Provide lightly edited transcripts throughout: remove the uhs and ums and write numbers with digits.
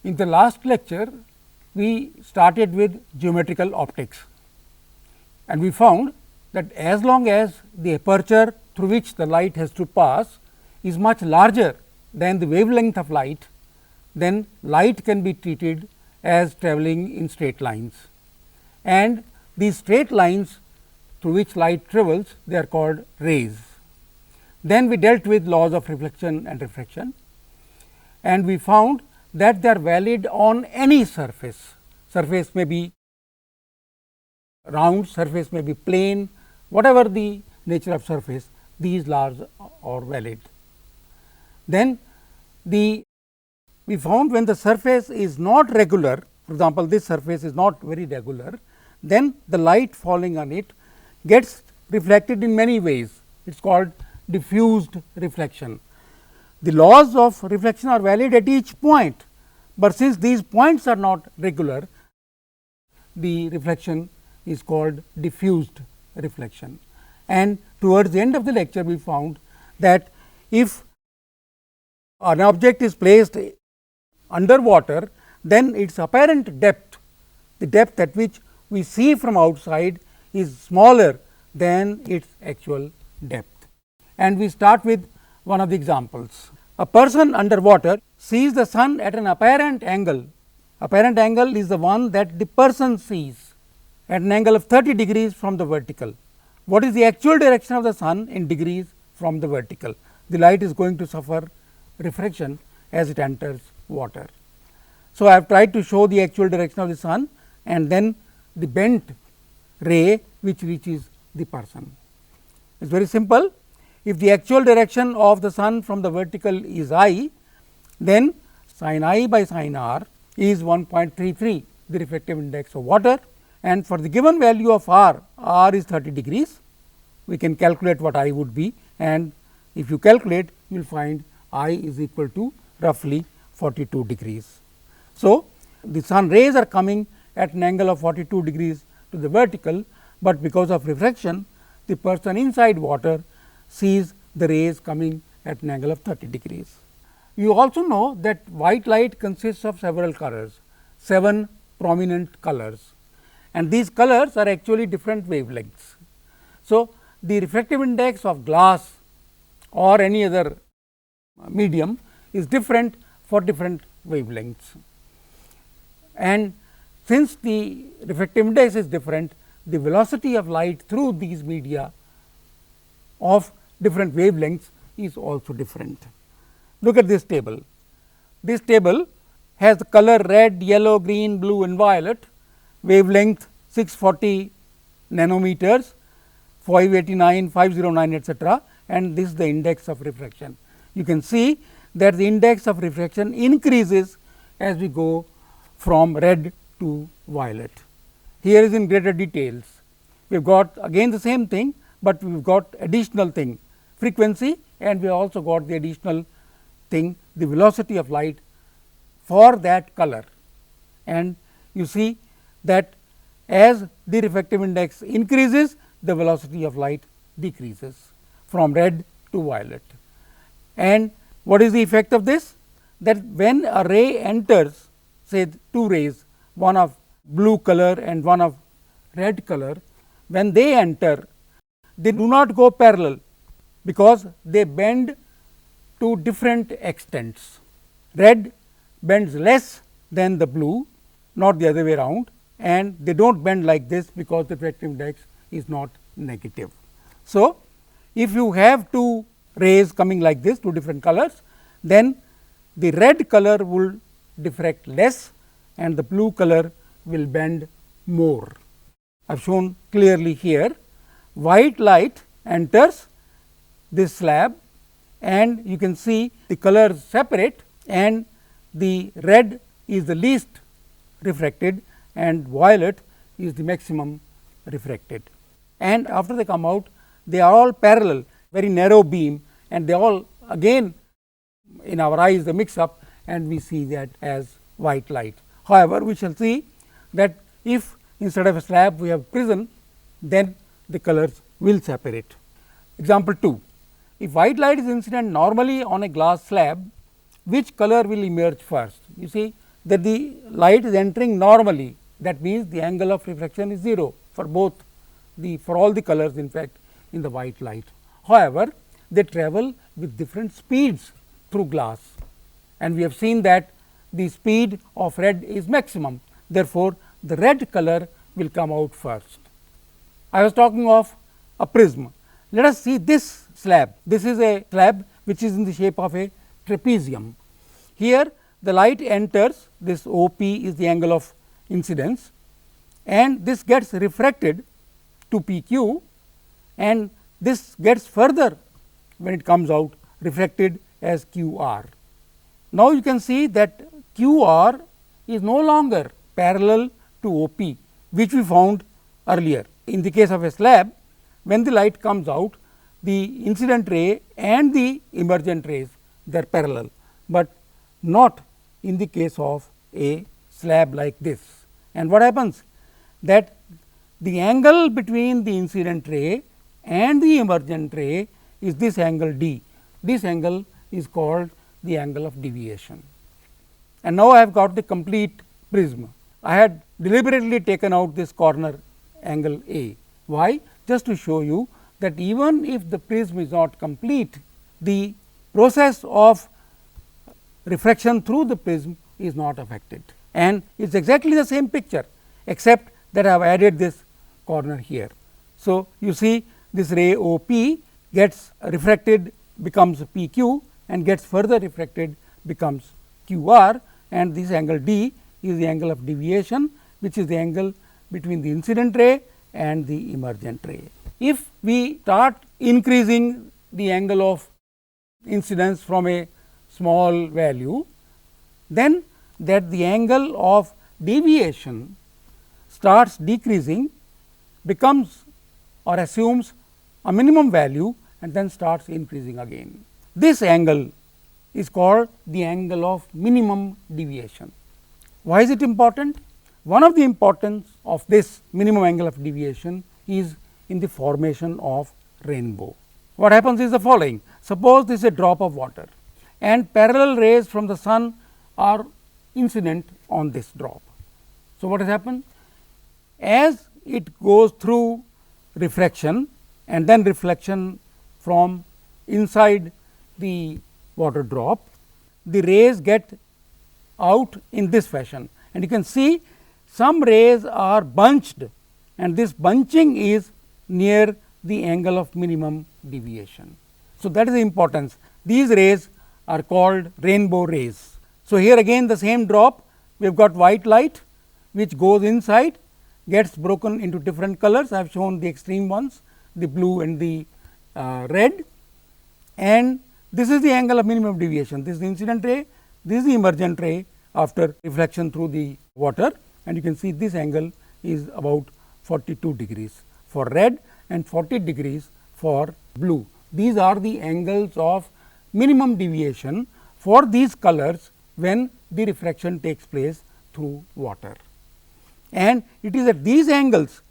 In the last lecture, we started with geometrical optics, and we found that as long as the aperture through which the light has to pass is much larger than the wavelength of light, then light can be treated as travelling in straight lines, and these straight lines through which light travels, they are called rays. Then we dealt with laws of reflection and refraction, and we found that they are valid on any surface. Surface may be round, surface may be plane, whatever the nature of surface, these laws are valid. Then we found when the surface is not regular, for example, this surface is not very regular, then the light falling on it gets reflected in many ways. It is called diffused reflection. The laws of reflection are valid at each point, but since these points are not regular, the reflection is called diffused reflection. And towards the end of the lecture, we found that if an object is placed under water, then its apparent depth, the depth at which we see from outside, is smaller than its actual depth. And we start with one of the examples. A person under water sees the sun at an apparent angle. Apparent angle is the one that the person sees at an angle of 30 degrees from the vertical. What is the actual direction of the sun in degrees from the vertical? The light is going to suffer refraction as it enters water. So, I have tried to show the actual direction of the sun and then the bent ray which reaches the person. It is very simple. If the actual direction of the sun from the vertical is I, then sin I by sin r is 1.33, the refractive index of water, and for the given value of r is 30 degrees, we can calculate what I would be, and if you calculate, you will find I is equal to roughly 42 degrees. So, the sun rays are coming at an angle of 42 degrees to the vertical, but because of refraction, the person inside water sees the rays coming at an angle of 30 degrees. You also know that white light consists of several colors, 7 prominent colors, and these colors are actually different wavelengths. So, the refractive index of glass or any other medium is different for different wavelengths, and since the refractive index is different, the velocity of light through these media of different wavelengths is also different. Look at this table. This table has the color red, yellow, green, blue and violet, wavelength 640 nanometers, 589, 509 etcetera, and this is the index of refraction. You can see that the index of refraction increases as we go from red to violet. Here is in greater details. We have got again the same thing, but we have got additional thing, frequency, and we also got the additional thing, the velocity of light for that color. And you see that as the refractive index increases, the velocity of light decreases from red to violet. And what is the effect of this? That when a ray enters, say 2 rays, one of blue color and one of red color, when they enter, they do not go parallel, because they bend to different extents. Red bends less than the blue, not the other way around, and they do not bend like this because the refractive index is not negative. So, if you have 2 rays coming like this, 2 different colors, then the red color will diffract less and the blue color will bend more. I have shown clearly here. White light enters this slab and you can see the colors separate, and the red is the least refracted and violet is the maximum refracted. And after they come out, they are all parallel, very narrow beam, and they all again in our eyes they mix up and we see that as white light. However, we shall see that if instead of a slab we have prism, then the colors will separate. Example 2, if white light is incident normally on a glass slab, which color will emerge first? You see that the light is entering normally, that means the angle of reflection is 0 for both for all the colors in fact in the white light. However, they travel with different speeds through glass, and we have seen that the speed of red is maximum. Therefore, the red color will come out first. I was talking of a prism. Let us see this slab. This is a slab which is in the shape of a trapezium. Here the light enters, this OP is the angle of incidence, and this gets refracted to PQ, and this gets further when it comes out refracted as QR. Now, you can see that QR is no longer parallel to OP, which we found earlier. In the case of a slab, when the light comes out, the incident ray and the emergent rays, they are parallel, but not in the case of a slab like this. And what happens? That the angle between the incident ray and the emergent ray is this angle d. This angle is called the angle of deviation. And now, I have got the complete prism. I had deliberately taken out this corner angle A. Why? Just to show you that even if the prism is not complete, the process of refraction through the prism is not affected, and it is exactly the same picture, except that I have added this corner here. So, you see this ray OP gets refracted, becomes PQ, and gets further refracted, becomes QR, and this angle D is the angle of deviation, which is the angle between the incident ray and the emergent ray. If we start increasing the angle of incidence from a small value, then that the angle of deviation starts decreasing, becomes or assumes a minimum value, and then starts increasing again. This angle is called the angle of minimum deviation. Why is it important? One of the importance of this minimum angle of deviation is in the formation of rainbow. What happens is the following: suppose this is a drop of water and parallel rays from the sun are incident on this drop. So, what has happened? As it goes through refraction and then reflection from inside the water drop, the rays get out in this fashion, and you can see some rays are bunched, and this bunching is near the angle of minimum deviation. So, that is the importance. These rays are called rainbow rays. So, here again the same drop, we have got white light which goes inside, gets broken into different colors. I have shown the extreme ones, the blue and the red, and this is the angle of minimum deviation. This is the incident ray, this is the emergent ray after reflection through the water, and you can see this angle is about 42 degrees for red and 40 degrees for blue. These are the angles of minimum deviation for these colors when the refraction takes place through water. And it is at these angles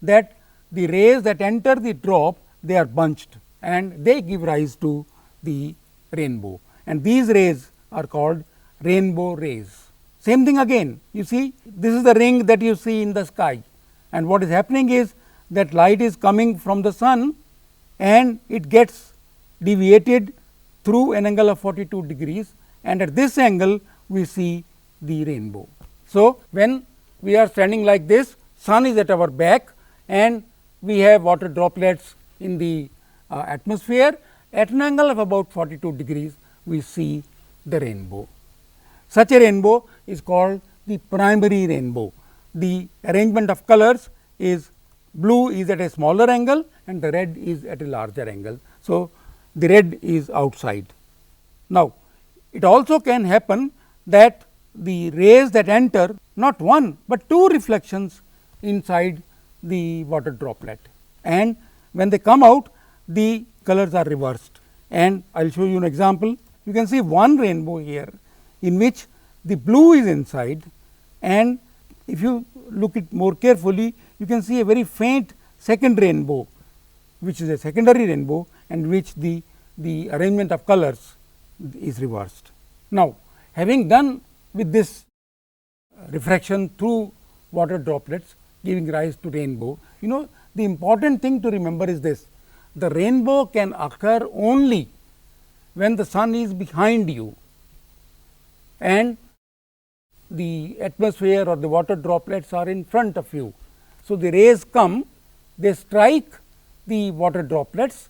that the rays that enter the drop, they are bunched and they give rise to the rainbow, and these rays are called rainbow rays. Same thing again, you see this is the ring that you see in the sky, and what is happening is that light is coming from the sun and it gets deviated through an angle of 42 degrees, and at this angle we see the rainbow. So, when we are standing like this, sun is at our back and we have water droplets in the atmosphere. At an angle of about 42 degrees, we see the rainbow. Such a rainbow is called the primary rainbow. The arrangement of colors is blue is at a smaller angle and the red is at a larger angle. So, the red is outside. Now, it also can happen that the rays that enter not one, but two reflections inside the water droplet, and when they come out the colors are reversed, and I will show you an example. You can see one rainbow here in which the blue is inside, and if you look it more carefully, you can see a very faint second rainbow, which is a secondary rainbow, and which the arrangement of colors is reversed. Now, having done with this refraction through water droplets giving rise to rainbow, the important thing to remember is this: the rainbow can occur only when the sun is behind you and the atmosphere or the water droplets are in front of you. So, the rays come, they strike the water droplets,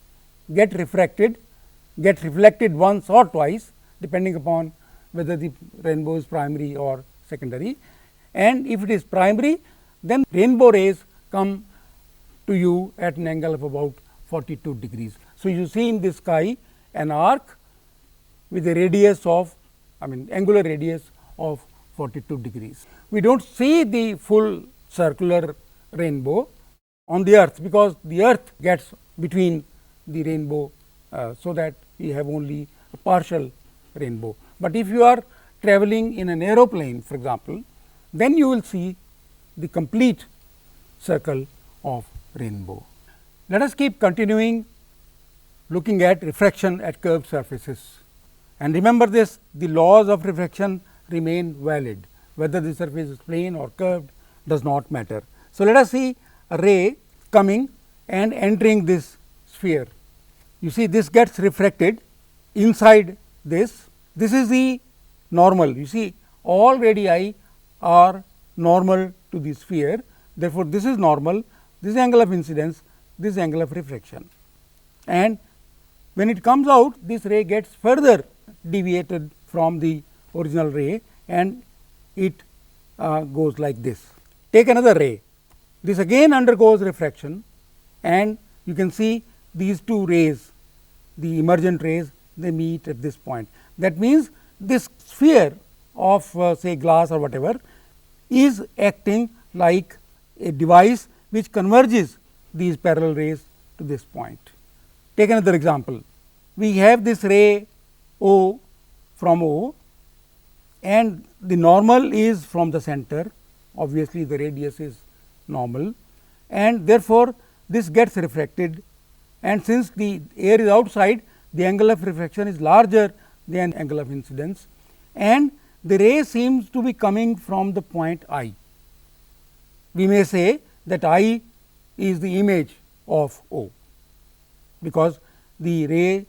get reflected once or twice depending upon whether the rainbow is primary or secondary, and if it is primary, then rainbow rays come to you at an angle of about 42 degrees. So, you see in the sky an arc with a radius of angular radius of 42 degrees. We do not see the full circular rainbow on the earth, because the earth gets between the rainbow, so that we have only a partial rainbow. But if you are traveling in an aeroplane, for example, then you will see the complete circle of rainbow. Let us keep continuing looking at refraction at curved surfaces, and remember this: the laws of refraction remain valid, whether the surface is plane or curved does not matter. So, let us see a ray coming and entering this sphere. You see, this gets refracted inside this. This is the normal. You see, all radii are normal to the sphere. Therefore, this is normal, this is angle of incidence, this is angle of refraction, and when it comes out, this ray gets further deviated from the original ray, and it goes like this. Take another ray, this again undergoes refraction, and you can see these two rays, the emergent rays, they meet at this point. That means, this sphere of say glass or whatever is acting like a device which converges these parallel rays to this point. Take another example. We have this ray O from O, and the normal is from the center, obviously the radius is normal, and therefore, this gets refracted, and since the air is outside, the angle of refraction is larger than angle of incidence, and the ray seems to be coming from the point I. We may say that I is the image of O, because the ray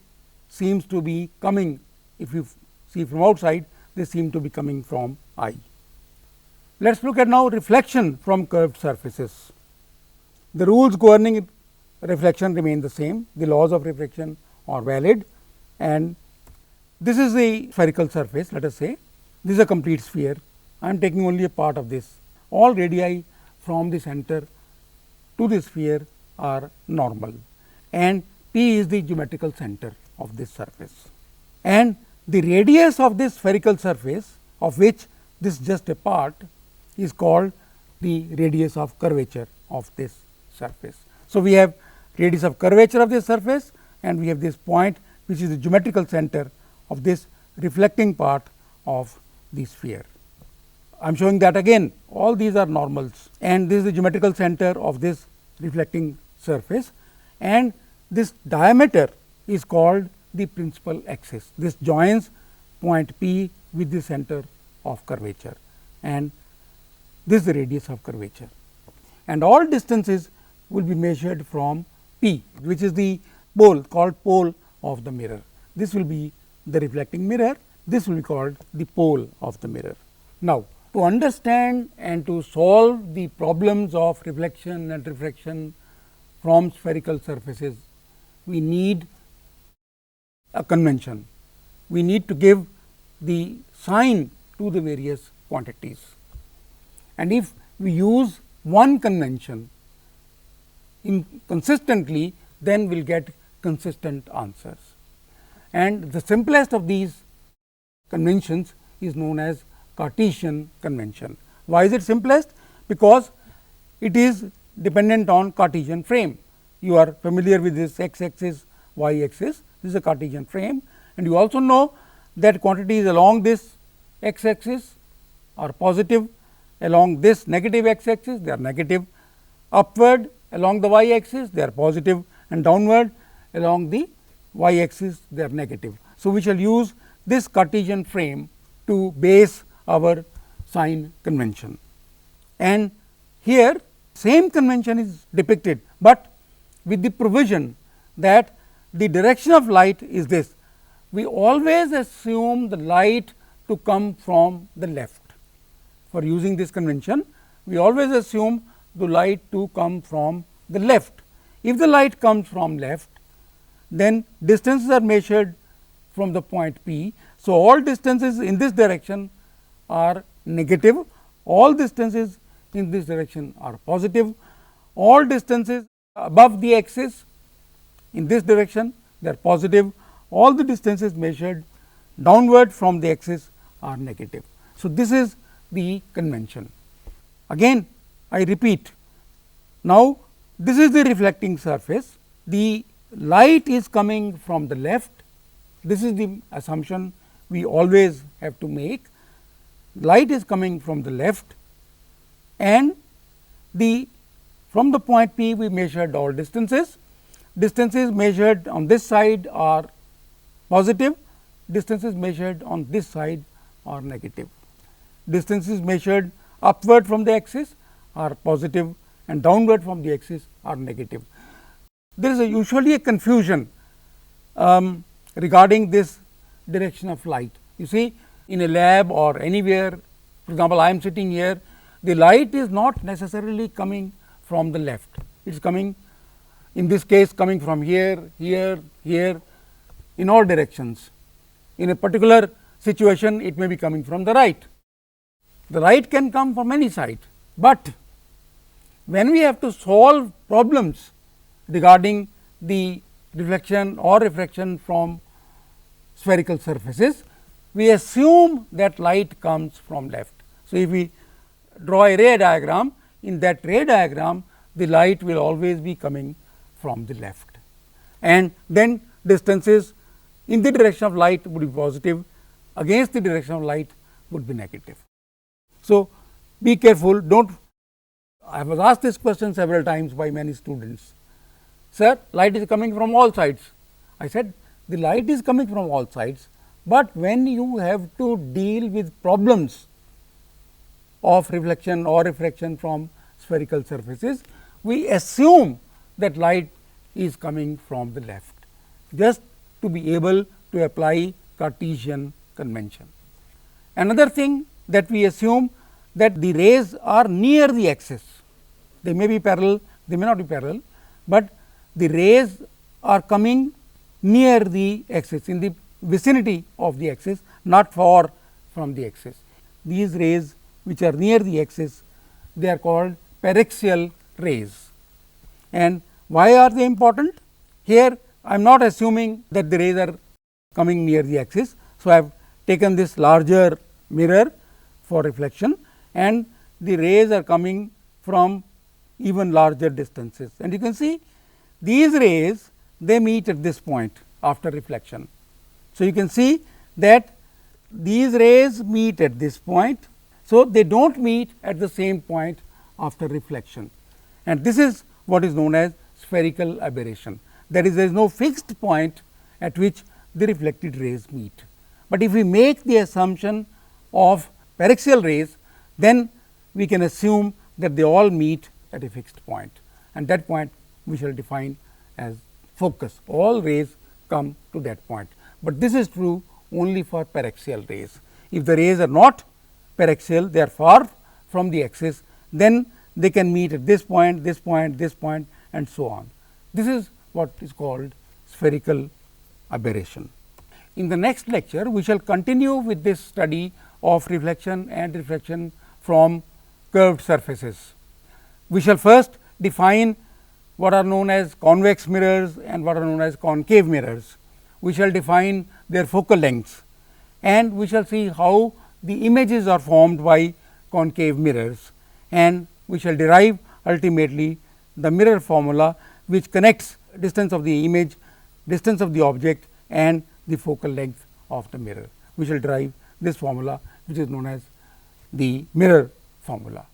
seems to be coming, if you see from outside, they seem to be coming from I. Let us look at now reflection from curved surfaces. The rules governing reflection remain the same, the laws of reflection are valid, and this is the spherical surface. Let us say this is a complete sphere, I am taking only a part of this. All radii from the center to the sphere are normal, and P is the geometrical center of this surface, and the radius of this spherical surface, of which this is just a part, is called the radius of curvature of this surface. So, we have radius of curvature of this surface, and we have this point which is the geometrical center of this reflecting part of the sphere. I am showing that again, all these are normals, and this is the geometrical center of this reflecting surface, and this diameter is called the principal axis. This joins point P with the center of curvature, and this is the radius of curvature, and all distances will be measured from P, which is the pole called pole of the mirror. This will be the reflecting mirror, this will be called the pole of the mirror. Now, to understand and to solve the problems of reflection and refraction from spherical surfaces, we need a convention. We need to give the sign to the various quantities, and if we use one convention consistently, then we will get consistent answers. And the simplest of these conventions is known as Cartesian convention. Why is it simplest? Because it is dependent on Cartesian frame. You are familiar with this x axis, y axis, this is a Cartesian frame, and you also know that quantities along this x axis are positive along this negative x axis, they are negative, upward along the y axis, they are positive, and downward along the y axis, they are negative. So, we shall use this Cartesian frame to base our sign convention. And here same convention is depicted, but with the provision that the direction of light is this. We always assume the light to come from the left. For using this convention, we always assume the light to come from the left. If the light comes from left, then distances are measured from the point P. So, all distances in this direction are negative, all distances in this direction are positive, all distances above the axis in this direction they are positive, all the distances measured downward from the axis are negative. So, this is the convention. Again I repeat, now this is the reflecting surface, the light is coming from the left, this is the assumption we always have to make, light is coming from the left, and from the point P we measured all distances. Distances measured on this side are positive, distances measured on this side are negative. Distances measured upward from the axis are positive and downward from the axis are negative. There is usually a confusion regarding this direction of light. You see, in a lab or anywhere, for example, I am sitting here, the light is not necessarily coming from the left, it is coming, in this case, coming from here, here, here, in all directions. In a particular situation, it may be coming from the right. The light can come from any side, but when we have to solve problems regarding the reflection or refraction from spherical surfaces, we assume that light comes from left. So, if we draw a ray diagram, in that ray diagram the light will always be coming from the left, and then distances in the direction of light would be positive, against the direction of light would be negative. So, be careful, don't. I was asked this question several times by many students, sir, light is coming from all sides. I said the light is coming from all sides, but when you have to deal with problems of reflection or refraction from spherical surfaces, we assume that light is coming from the left, just to be able to apply Cartesian convention. Another thing that we assume, that the rays are near the axis, they may be parallel, they may not be parallel, but the rays are coming near the axis, in the vicinity of the axis, not far from the axis. These rays which are near the axis, they are called paraxial rays. And why are they important? Here I am not assuming that the rays are coming near the axis. So, I have taken this larger mirror for reflection, and the rays are coming from even larger distances, and you can see these rays, they meet at this point after reflection. So, you can see that these rays meet at this point. So, they do not meet at the same point after reflection, and this is what is known as spherical aberration. That is, there is no fixed point at which the reflected rays meet. But if we make the assumption of paraxial rays, then we can assume that they all meet at a fixed point, and that point we shall define as focus. All rays come to that point, but this is true only for paraxial rays. If the rays are not paraxial, they are far from the axis, then they can meet at this point, this point, this point, and so on. This is what is called spherical aberration. In the next lecture, we shall continue with this study of reflection and refraction from curved surfaces. We shall first define what are known as convex mirrors and what are known as concave mirrors. We shall define their focal lengths, and we shall see how the images are formed by concave mirrors, and we shall derive ultimately the mirror formula, which connects distance of the image, distance of the object, and the focal length of the mirror. We shall derive this formula, which is known as the mirror formula.